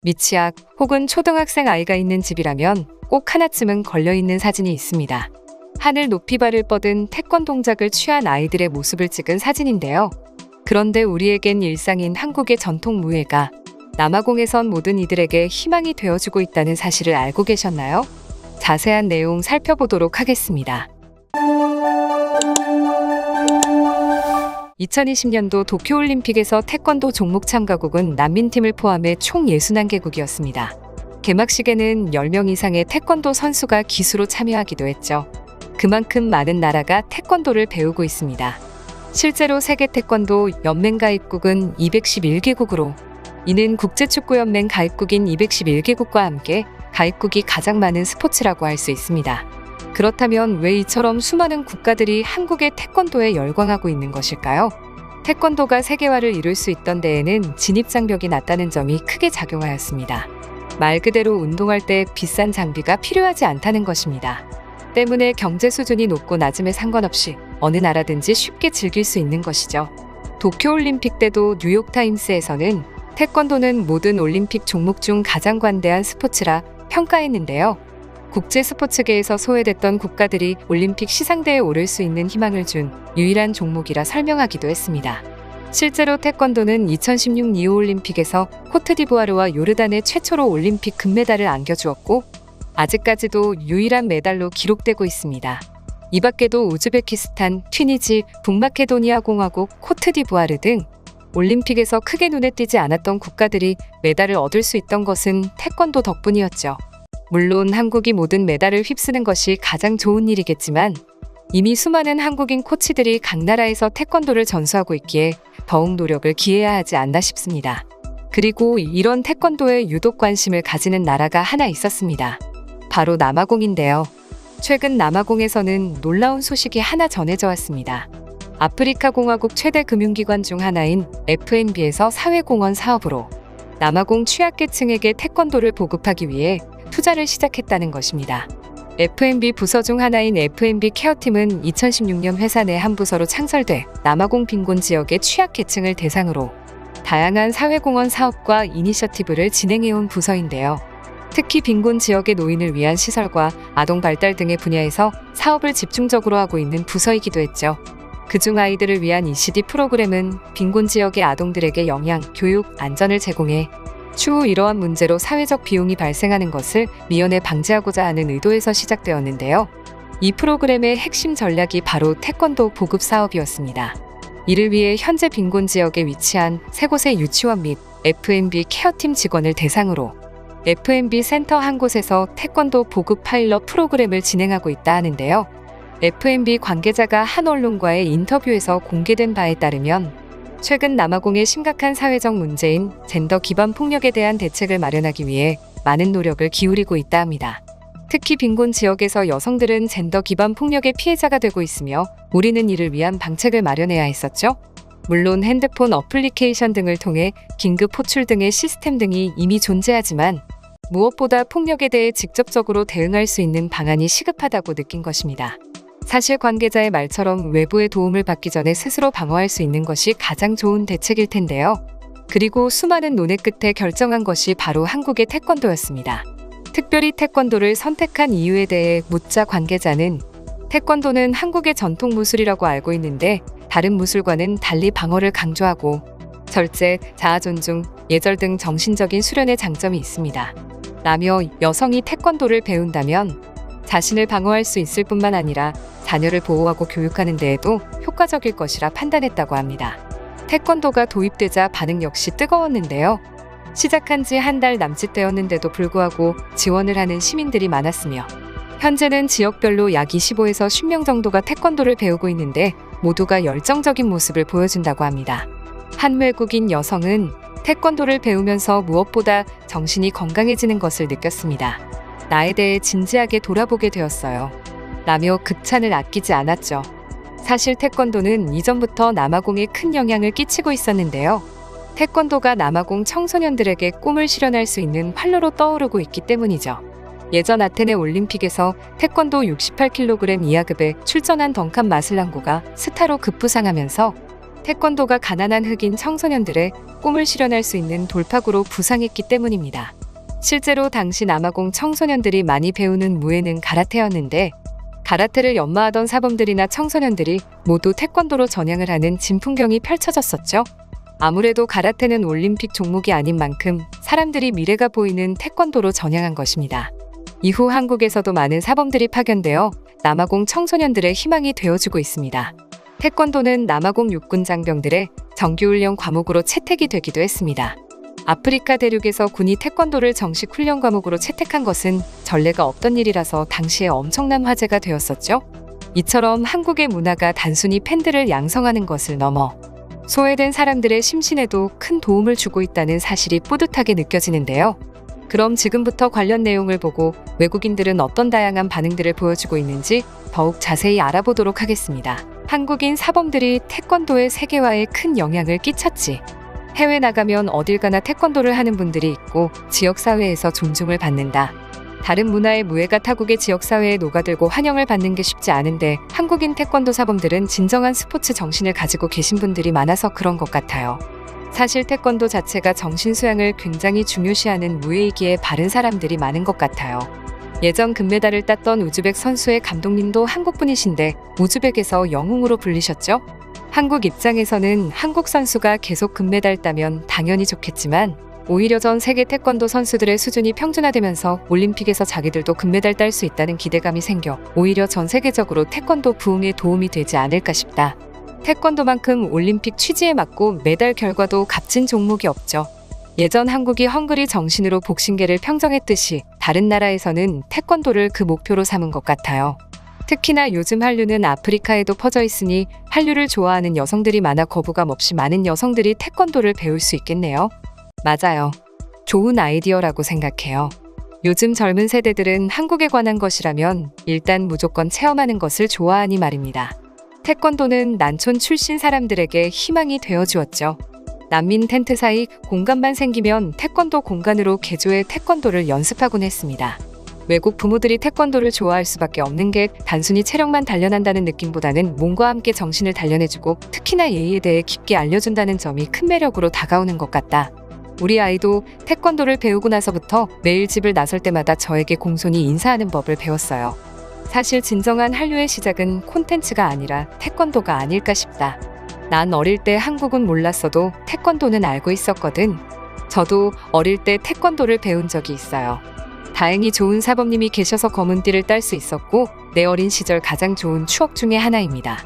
미취학 혹은 초등학생 아이가 있는 집이라면 꼭 하나쯤은 걸려있는 사진이 있습니다. 하늘 높이 발을 뻗은 태권 동작을 취한 아이들의 모습을 찍은 사진인데요. 그런데 우리에겐 일상인 한국의 전통 무예가 남아공에선 모든 이들에게 희망이 되어주고 있다는 사실을 알고 계셨나요? 자세한 내용 살펴보도록 하겠습니다. 2020년도 도쿄올림픽에서 태권도 종목 참가국은 난민팀을 포함해 총 61개국이었습니다. 개막식에는 10명 이상의 태권도 선수가 기수로 참여하기도 했죠. 그만큼 많은 나라가 태권도를 배우고 있습니다. 실제로 세계 태권도 연맹 가입국은 211개국으로 이는 국제축구연맹 가입국인 211개국과 함께 가입국이 가장 많은 스포츠라고 할 수 있습니다. 그렇다면 왜 이처럼 수많은 국가들이 한국의 태권도에 열광하고 있는 것일까요? 태권도가 세계화를 이룰 수 있던 데에는 진입장벽이 낮다는 점이 크게 작용하였습니다. 말 그대로 운동할 때 비싼 장비가 필요하지 않다는 것입니다. 때문에 경제 수준이 높고 낮음에 상관없이 어느 나라든지 쉽게 즐길 수 있는 것이죠. 도쿄올림픽 때도 뉴욕타임스에서는 태권도는 모든 올림픽 종목 중 가장 관대한 스포츠라 평가했는데요. 국제 스포츠계에서 소외됐던 국가들이 올림픽 시상대에 오를 수 있는 희망을 준 유일한 종목이라 설명하기도 했습니다. 실제로 태권도는 2016 리우올림픽에서 코트디부아르와 요르단에 최초로 올림픽 금메달을 안겨주었고 아직까지도 유일한 메달로 기록되고 있습니다. 이 밖에도 우즈베키스탄, 튀니지, 북마케도니아 공화국, 코트디부아르 등 올림픽에서 크게 눈에 띄지 않았던 국가들이 메달을 얻을 수 있던 것은 태권도 덕분이었죠. 물론 한국이 모든 메달을 휩쓰는 것이 가장 좋은 일이겠지만 이미 수많은 한국인 코치들이 각 나라에서 태권도를 전수하고 있기에 더욱 노력을 기해야 하지 않나 싶습니다. 그리고 이런 태권도에 유독 관심을 가지는 나라가 하나 있었습니다. 바로 남아공인데요. 최근 남아공에서는 놀라운 소식이 하나 전해져 왔습니다. 아프리카 공화국 최대 금융기관 중 하나인 FNB에서 사회공헌 사업으로 남아공 취약계층에게 태권도를 보급하기 위해 투자를 시작했다는 것입니다. FNB 부서 중 하나인 FNB 케어팀은 2016년 회사 내 한 부서로 창설돼 남아공 빈곤 지역의 취약계층을 대상으로 다양한 사회공헌 사업과 이니셔티브를 진행해온 부서인데요. 특히 빈곤 지역의 노인을 위한 시설과 아동 발달 등의 분야에서 사업을 집중적으로 하고 있는 부서이기도 했죠. 그중 아이들을 위한 ECD 프로그램은 빈곤 지역의 아동들에게 영양, 교육, 안전을 제공해 추후 이러한 문제로 사회적 비용이 발생하는 것을 미연에 방지하고자 하는 의도에서 시작되었는데요. 이 프로그램의 핵심 전략이 바로 태권도 보급 사업이었습니다. 이를 위해 현재 빈곤 지역에 위치한 3곳의 유치원 및 FNB 케어팀 직원을 대상으로 FNB 센터 한 곳에서 태권도 보급 파일럿 프로그램을 진행하고 있다 하는데요. FNB 관계자가 한 언론과의 인터뷰에서 공개된 바에 따르면 최근 남아공의 심각한 사회적 문제인 젠더 기반 폭력에 대한 대책을 마련하기 위해 많은 노력을 기울이고 있다 합니다. 특히 빈곤 지역에서 여성들은 젠더 기반 폭력의 피해자가 되고 있으며 우리는 이를 위한 방책을 마련해야 했었죠. 물론 핸드폰 어플리케이션 등을 통해 긴급 호출 등의 시스템 등이 이미 존재하지만 무엇보다 폭력에 대해 직접적으로 대응할 수 있는 방안이 시급하다고 느낀 것입니다. 사실 관계자의 말처럼 외부의 도움을 받기 전에 스스로 방어할 수 있는 것이 가장 좋은 대책일 텐데요. 그리고 수많은 논의 끝에 결정한 것이 바로 한국의 태권도였습니다. 특별히 태권도를 선택한 이유에 대해 묻자 관계자는 태권도는 한국의 전통 무술이라고 알고 있는데 다른 무술과는 달리 방어를 강조하고 절제, 자아 존중, 예절 등 정신적인 수련의 장점이 있습니다. 라며 여성이 태권도를 배운다면 자신을 방어할 수 있을 뿐만 아니라 자녀를 보호하고 교육하는 데에도 효과적일 것이라 판단했다고 합니다. 태권도가 도입되자 반응 역시 뜨거웠는데요. 시작한 지 한 달 남짓 되었는데도 불구하고 지원을 하는 시민들이 많았으며 현재는 지역별로 약 25에서 10명 정도가 태권도를 배우고 있는데 모두가 열정적인 모습을 보여준다고 합니다. 한 외국인 여성은 태권도를 배우면서 무엇보다 정신이 건강해지는 것을 느꼈습니다. 나에 대해 진지하게 돌아보게 되었어요. 라며 극찬을 아끼지 않았죠. 사실 태권도는 이전부터 남아공에 큰 영향을 끼치고 있었는데요. 태권도가 남아공 청소년들에게 꿈을 실현할 수 있는 활로로 떠오르고 있기 때문이죠. 예전 아테네 올림픽에서 태권도 68kg 이하급에 출전한 덩칸 마슬랑고가 스타로 급부상하면서 태권도가 가난한 흑인 청소년들의 꿈을 실현할 수 있는 돌파구로 부상했기 때문입니다. 실제로 당시 남아공 청소년들이 많이 배우는 무예는 가라테였는데 가라테를 연마하던 사범들이나 청소년들이 모두 태권도로 전향을 하는 진풍경이 펼쳐졌었죠. 아무래도 가라테는 올림픽 종목이 아닌 만큼 사람들이 미래가 보이는 태권도로 전향한 것입니다. 이후 한국에서도 많은 사범들이 파견되어 남아공 청소년들의 희망이 되어주고 있습니다. 태권도는 남아공 육군 장병들의 정규훈련 과목으로 채택이 되기도 했습니다. 아프리카 대륙에서 군이 태권도를 정식 훈련 과목으로 채택한 것은 전례가 없던 일이라서 당시에 엄청난 화제가 되었었죠. 이처럼 한국의 문화가 단순히 팬들을 양성하는 것을 넘어 소외된 사람들의 심신에도 큰 도움을 주고 있다는 사실이 뿌듯하게 느껴지는데요. 그럼 지금부터 관련 내용을 보고 외국인들은 어떤 다양한 반응들을 보여주고 있는지 더욱 자세히 알아보도록 하겠습니다. 한국인 사범들이 태권도의 세계화에 큰 영향을 끼쳤지. 해외 나가면 어딜 가나 태권도를 하는 분들이 있고 지역사회에서 존중을 받는다. 다른 문화의 무예가 타국의 지역사회에 녹아들고 환영을 받는 게 쉽지 않은데 한국인 태권도 사범들은 진정한 스포츠 정신을 가지고 계신 분들이 많아서 그런 것 같아요. 사실 태권도 자체가 정신수양을 굉장히 중요시하는 무예이기에 바른 사람들이 많은 것 같아요. 예전 금메달을 땄던 우즈벡 선수의 감독님도 한국분이신데 우즈벡에서 영웅으로 불리셨죠? 한국 입장에서는 한국 선수가 계속 금메달 따면 당연히 좋겠지만 오히려 전 세계 태권도 선수들의 수준이 평준화되면서 올림픽에서 자기들도 금메달 딸 수 있다는 기대감이 생겨 오히려 전 세계적으로 태권도 부흥에 도움이 되지 않을까 싶다. 태권도만큼 올림픽 취지에 맞고 메달 결과도 값진 종목이 없죠. 예전 한국이 헝그리 정신으로 복싱계를 평정했듯이 다른 나라에서는 태권도를 그 목표로 삼은 것 같아요. 특히나 요즘 한류는 아프리카에도 퍼져 있으니 한류를 좋아하는 여성들이 많아 거부감 없이 많은 여성들이 태권도를 배울 수 있겠네요. 맞아요. 좋은 아이디어라고 생각해요. 요즘 젊은 세대들은 한국에 관한 것이라면 일단 무조건 체험하는 것을 좋아하니 말입니다. 태권도는 난촌 출신 사람들에게 희망이 되어주었죠. 난민 텐트 사이 공간만 생기면 태권도 공간으로 개조해 태권도를 연습하곤 했습니다. 외국 부모들이 태권도를 좋아할 수밖에 없는 게 단순히 체력만 단련한다는 느낌보다는 몸과 함께 정신을 단련해주고 특히나 예의에 대해 깊게 알려준다는 점이 큰 매력으로 다가오는 것 같다. 우리 아이도 태권도를 배우고 나서부터 매일 집을 나설 때마다 저에게 공손히 인사하는 법을 배웠어요. 사실 진정한 한류의 시작은 콘텐츠가 아니라 태권도가 아닐까 싶다. 난 어릴 때 한국은 몰랐어도 태권도는 알고 있었거든. 저도 어릴 때 태권도를 배운 적이 있어요. 다행히 좋은 사범님이 계셔서 검은 띠를 딸 수 있었고 내 어린 시절 가장 좋은 추억 중에 하나입니다.